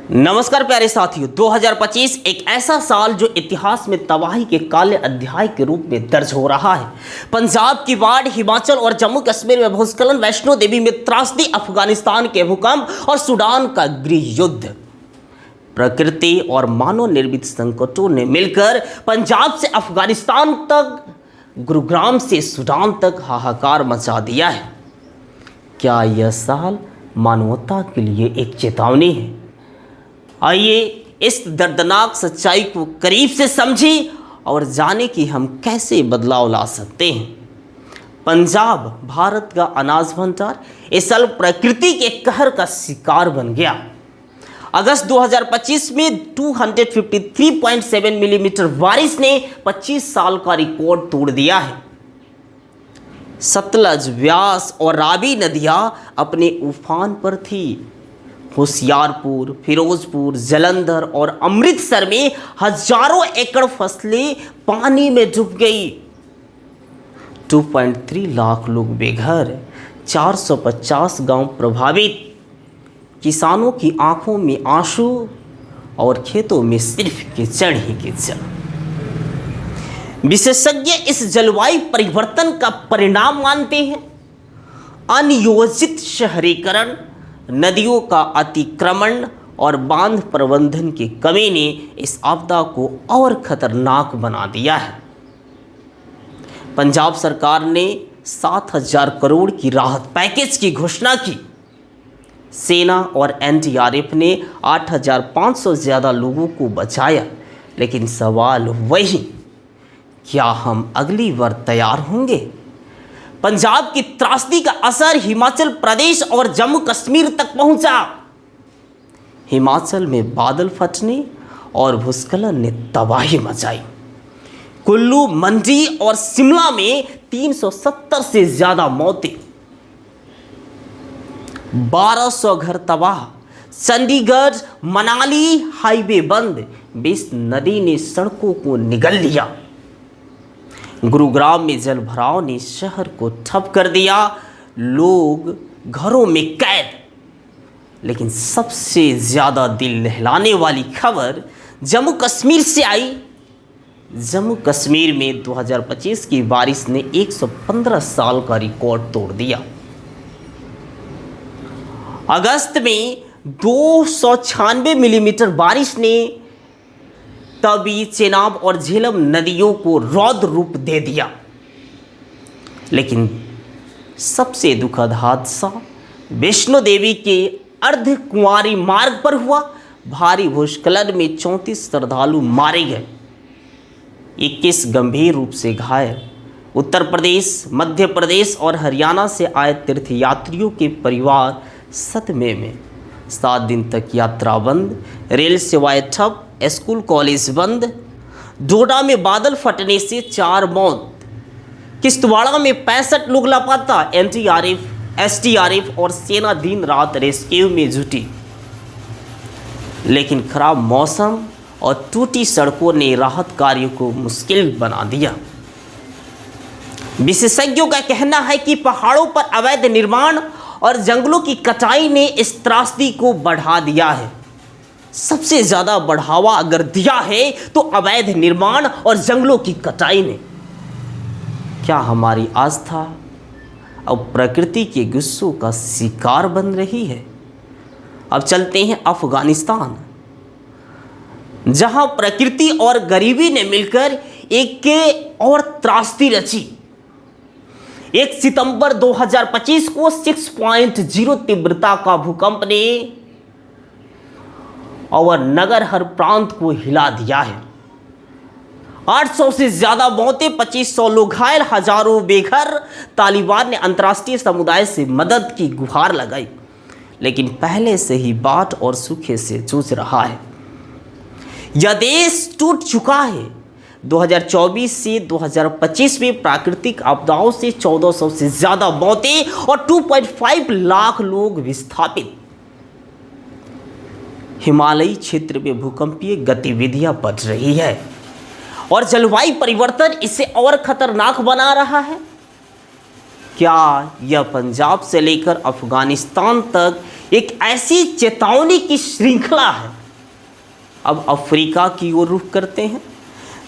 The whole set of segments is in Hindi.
नमस्कार प्यारे साथियों, 2025 एक ऐसा साल जो इतिहास में तबाही के काले अध्याय के रूप में दर्ज हो रहा है। पंजाब की बाढ़, हिमाचल और जम्मू कश्मीर में भूस्खलन, वैष्णो देवी में त्रासदी, अफगानिस्तान के भूकंप और सूडान का गृह युद्ध। प्रकृति और मानव निर्मित संकटों ने मिलकर पंजाब से अफगानिस्तान तक, गुरुग्राम से सूडान तक हाहाकार मचा दिया है। क्या यह साल मानवता के लिए एक चेतावनी है? आइए इस दर्दनाक सच्चाई को करीब से समझें और जानें कि हम कैसे बदलाव ला सकते हैं। पंजाब, भारत का अनाज भंडार, इस साल प्रकृति के कहर का शिकार बन गया। अगस्त 2025 में 253.7 मिलीमीटर बारिश ने 25 साल का रिकॉर्ड तोड़ दिया है। सतलज, व्यास और रावी नदियां अपने उफान पर थी। होशियारपुर, फिरोजपुर, जलंधर और अमृतसर में हजारों एकड़ फसलें पानी में डूब गई। 2.3 लाख लोग बेघर, 450 गांव प्रभावित। किसानों की आंखों में आंसू और खेतों में सिर्फ कीचड़ ही कीचड़। विशेषज्ञ इस जलवायु परिवर्तन का परिणाम मानते हैं। अनियोजित शहरीकरण, नदियों का अतिक्रमण और बांध प्रबंधन की कमी ने इस आपदा को और खतरनाक बना दिया है। पंजाब सरकार ने 7,000 करोड़ की राहत पैकेज की घोषणा की। सेना और एनडीआरएफ ने 8,500 से ज़्यादा लोगों को बचाया, लेकिन सवाल वही, क्या हम अगली बार तैयार होंगे? पंजाब की त्रासदी का असर हिमाचल प्रदेश और जम्मू कश्मीर तक पहुंचा। हिमाचल में बादल फटने और भूस्खलन ने तबाही मचाई। कुल्लू, मंडी और शिमला में 370 से ज्यादा मौतें, 1200 घर तबाह। चंडीगढ़ मनाली हाईवे बंद, 20 नदी ने सड़कों को निगल लिया। गुरुग्राम में जल भराव ने शहर को ठप कर दिया, लोग घरों में कैद। लेकिन सबसे ज़्यादा दिल दहलाने वाली खबर जम्मू कश्मीर से आई। जम्मू कश्मीर में 2025 की बारिश ने 115 साल का रिकॉर्ड तोड़ दिया। अगस्त में 296 मिलीमीटर बारिश ने तभी चेनाब और झेलम नदियों को रौद्र रूप दे दिया। लेकिन सबसे दुखद हादसा वैष्णो देवी के अर्धकुंवारी मार्ग पर हुआ। भारी भूस्खलन में 34 श्रद्धालु मारे गए, 21 गंभीर रूप से घायल। उत्तर प्रदेश, मध्य प्रदेश और हरियाणा से आए तीर्थयात्रियों के परिवार सदमे में। 7 दिन तक यात्रा बंद, रेल सेवाएं ठप, स्कूल कॉलेज बंद। डोडा में बादल फटने से 4 मौत। किश्तवाड़ा में 65 लोग लापता। एनडीआरएफ, एसडीआरएफ और सेना दिन रात रेस्क्यू में जुटी। लेकिन खराब मौसम और टूटी सड़कों ने राहत कार्यों को मुश्किल बना दिया। विशेषज्ञों का कहना है कि पहाड़ों पर अवैध निर्माण और जंगलों की कटाई ने इस त्रासदी को बढ़ा दिया है। सबसे ज़्यादा बढ़ावा अगर दिया है तो अवैध निर्माण और जंगलों की कटाई ने। क्या हमारी आस्था अब प्रकृति के गुस्सों का शिकार बन रही है? अब चलते हैं अफगानिस्तान, जहां प्रकृति और गरीबी ने मिलकर एक के और त्रासदी रची। 1 सितंबर 2025 को 6.0 तीव्रता का भूकंप ने और नगर हर प्रांत को हिला दिया है। 800 से ज्यादा मौतें, 2500 लोग घायल, हजारों बेघर। तालिबान ने अंतर्राष्ट्रीय समुदाय से मदद की गुहार लगाई, लेकिन पहले से ही बाढ़ और सूखे से जूझ रहा है। यह देश टूट चुका है। 2024 से 2025 में प्राकृतिक आपदाओं से 1400 से ज्यादा मौतें और 2.5 लाख लोग विस्थापित। हिमालयी क्षेत्र में भूकंपीय गतिविधियां बढ़ रही है और जलवायु परिवर्तन इसे और खतरनाक बना रहा है। क्या यह पंजाब से लेकर अफगानिस्तान तक एक ऐसी चेतावनी की श्रृंखला है अब अफ्रीका की ओर रुख करते हैं,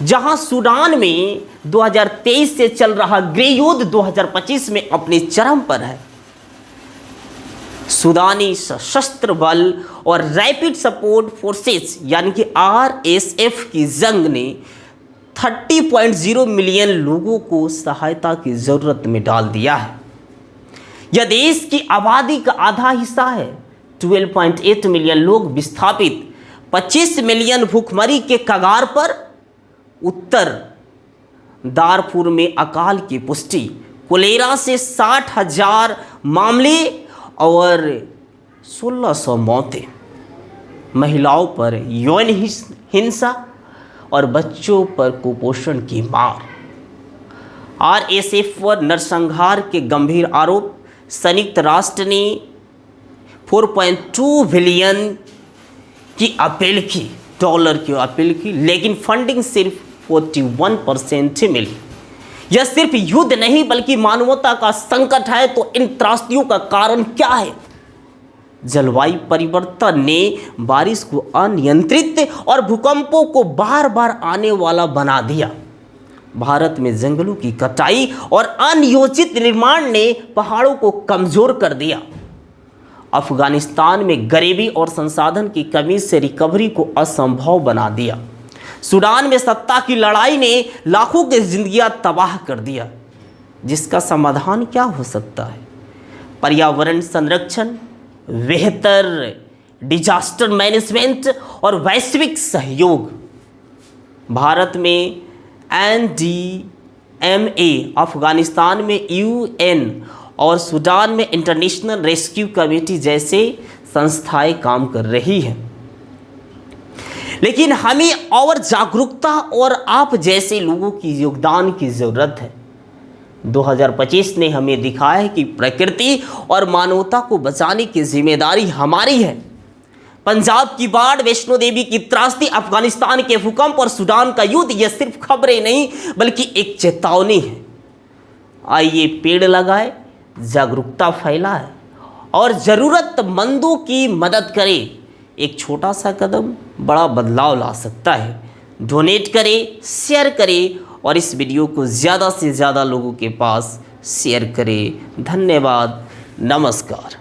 जहां सूडान में 2023 से चल रहा गृह युद्ध 2025 में अपने चरम पर है। सूडानी सशस्त्र बल और रैपिड सपोर्ट फोर्सेस यानी कि RSF की जंग ने 30.0 मिलियन लोगों को सहायता की ज़रूरत में डाल दिया है। यह देश की आबादी का आधा हिस्सा है। 12.8 मिलियन लोग विस्थापित, 25 मिलियन भूखमरी के कगार पर। उत्तर दारफुर में अकाल की पुष्टि, कोलेरा से 60,000 मामले और 1600 मौतें। महिलाओं पर यौन हिंसा और बच्चों पर कुपोषण की मार। RSF पर नरसंहार के गंभीर आरोप। संयुक्त राष्ट्र ने 4.2 बिलियन की अपील की, डॉलर की अपील की, लेकिन फंडिंग सिर्फ 41% ही मिली। यह सिर्फ युद्ध नहीं बल्कि मानवता का संकट है। तो इन त्रासदियों का कारण क्या है? जलवायु परिवर्तन ने बारिश को अनियंत्रित और भूकंपों को बार बार आने वाला बना दिया। भारत में जंगलों की कटाई और अनियोजित निर्माण ने पहाड़ों को कमजोर कर दिया। अफगानिस्तान में गरीबी और संसाधन की कमी से रिकवरी को असंभव बना दिया। सूडान में सत्ता की लड़ाई ने लाखों की जिंदगियां तबाह कर दिया। जिसका समाधान क्या हो सकता है? पर्यावरण संरक्षण, बेहतर डिजास्टर मैनेजमेंट और वैश्विक सहयोग। भारत में NDMA, अफगानिस्तान में UN और सूडान में इंटरनेशनल रेस्क्यू कमेटी जैसे संस्थाएं काम कर रही हैं। लेकिन हमें और जागरूकता और आप जैसे लोगों की योगदान की ज़रूरत है। 2025 ने हमें दिखाया है कि प्रकृति और मानवता को बचाने की जिम्मेदारी हमारी है। पंजाब की बाढ़, वैष्णो देवी की त्रासदी, अफगानिस्तान के भूकंप और सूडान का युद्ध, यह सिर्फ खबरें नहीं बल्कि एक चेतावनी है। आइए पेड़ लगाए, जागरूकता फैलाए और ज़रूरतमंदों की मदद करें। एक छोटा सा कदम बड़ा बदलाव ला सकता है। डोनेट करें, शेयर करें और इस वीडियो को ज़्यादा से ज़्यादा लोगों के पास शेयर करें। धन्यवाद। नमस्कार।